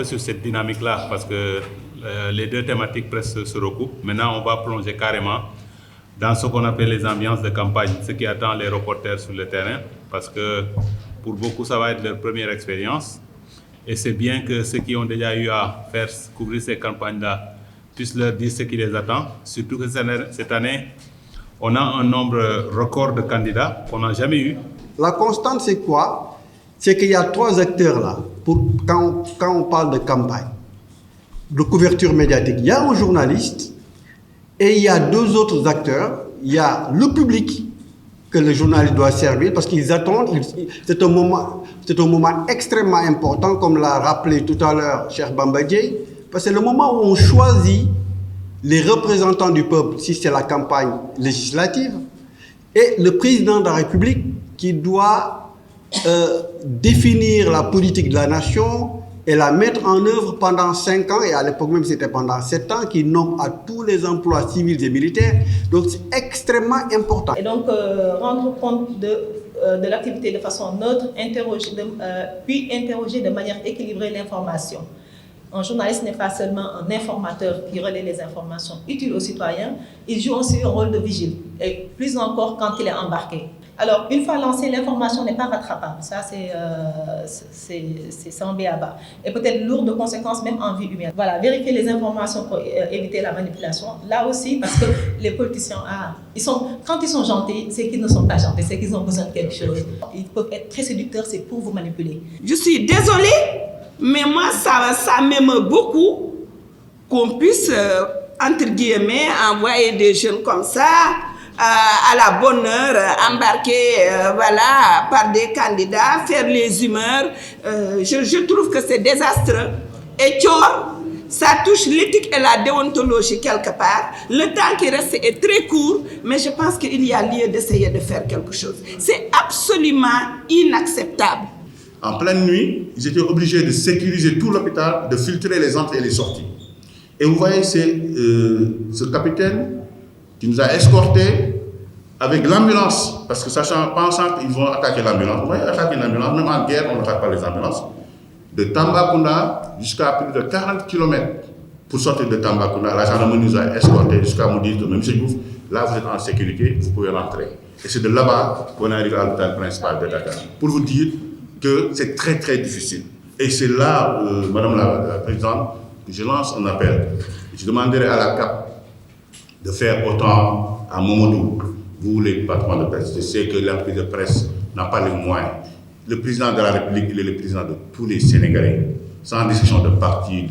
sur cette dynamique-là parce que les deux thématiques presque se recoupent. Maintenant, on va plonger carrément dans ce qu'on appelle les ambiances de campagne, ce qui attend les reporters sur le terrain, parce que pour beaucoup, ça va être leur première expérience. Et c'est bien que ceux qui ont déjà eu à faire couvrir ces campagnes-là puissent leur dire ce qui les attend. Surtout que cette année, on a un nombre record de candidats qu'on n'a jamais eu. La constante, c'est quoi? C'est qu'il y a trois acteurs là, quand on parle de campagne, de couverture médiatique. Il y a un journaliste et il y a deux autres acteurs. Il y a le public que le journaliste doit servir parce qu'ils attendent. C'est un moment extrêmement important, comme l'a rappelé tout à l'heure Cheikh Bamba Dièye, parce que c'est le moment où on choisit les représentants du peuple, si c'est la campagne législative, et le président de la République qui doit définir la politique de la nation et la mettre en œuvre pendant 5 ans, et à l'époque même c'était pendant 7 ans, qui nomme à tous les emplois civils et militaires. Donc c'est extrêmement important. Et donc rendre compte de l'activité de façon neutre, puis interroger de manière équilibrée l'information. Un journaliste n'est pas seulement un informateur qui relaie les informations utiles aux citoyens, il joue aussi un rôle de vigile, et plus encore quand il est embarqué. Alors, une fois lancé, l'information n'est pas rattrapable. Ça, c'est sans b.a.-ba. Et peut-être lourd de conséquences, même en vie humaine. Voilà, vérifier les informations pour éviter la manipulation. Là aussi, parce que les politiciens, quand ils sont gentils, c'est qu'ils ne sont pas gentils, c'est qu'ils ont besoin de quelque chose. Ils peuvent être très séducteurs, c'est pour vous manipuler. Je suis désolée, mais moi, ça m'aime beaucoup qu'on puisse, entre guillemets, envoyer des jeunes comme ça, à la bonne heure, embarqués voilà, par des candidats, faire les humeurs. Je trouve que c'est désastreux. Et ça touche l'éthique et la déontologie quelque part. Le temps qui reste est très court, mais je pense qu'il y a lieu d'essayer de faire quelque chose. C'est absolument inacceptable. En pleine nuit, ils étaient obligés de sécuriser tout l'hôpital, de filtrer les entrées et les sorties. Et vous voyez, c'est ce capitaine qui nous a escortés avec l'ambulance, parce que pensant qu'ils vont attaquer l'ambulance. Vous voyez, attaquer l'ambulance, même en guerre, on n'attaque pas les ambulances. De Tambacounda jusqu'à plus de 40 km pour sortir de Tambacounda. La gendarmerie nous a escortés jusqu'à nous dire que même M. Diouf, là vous êtes en sécurité, vous pouvez rentrer. Et c'est de là-bas qu'on est arrivé à l'hôpital principal de Dakar. Pour vous dire que c'est très très difficile. Et c'est là, Madame la Présidente, que je lance un appel. Je demanderai à la CAP de faire autant à Momodou, vous les patrons de presse. Je sais que l'entreprise de presse n'a pas les moyens. Le président de la République, il est le président de tous les Sénégalais, sans discussion de parti,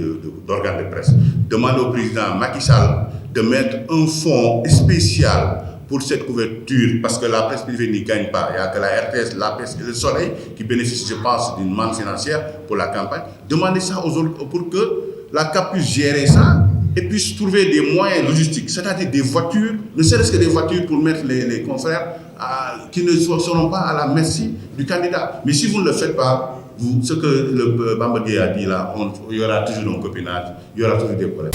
d'organes de presse. Demande au président Macky Sall de mettre un fonds spécial pour cette couverture, parce que la presse privée n'y gagne pas. Il n'y a que la RTS, la presse et le Soleil qui bénéficient, je pense, d'une manne financière pour la campagne. Demandez ça aux autres pour que la CAP puisse gérer ça et puisse trouver des moyens logistiques, c'est-à-dire des voitures, ne serait-ce que des voitures pour mettre les confrères qui ne seront pas à la merci du candidat. Mais si vous ne le faites pas, ce que le Bamba Dièye a dit là, il y aura toujours un copinage, il y aura toujours des problèmes.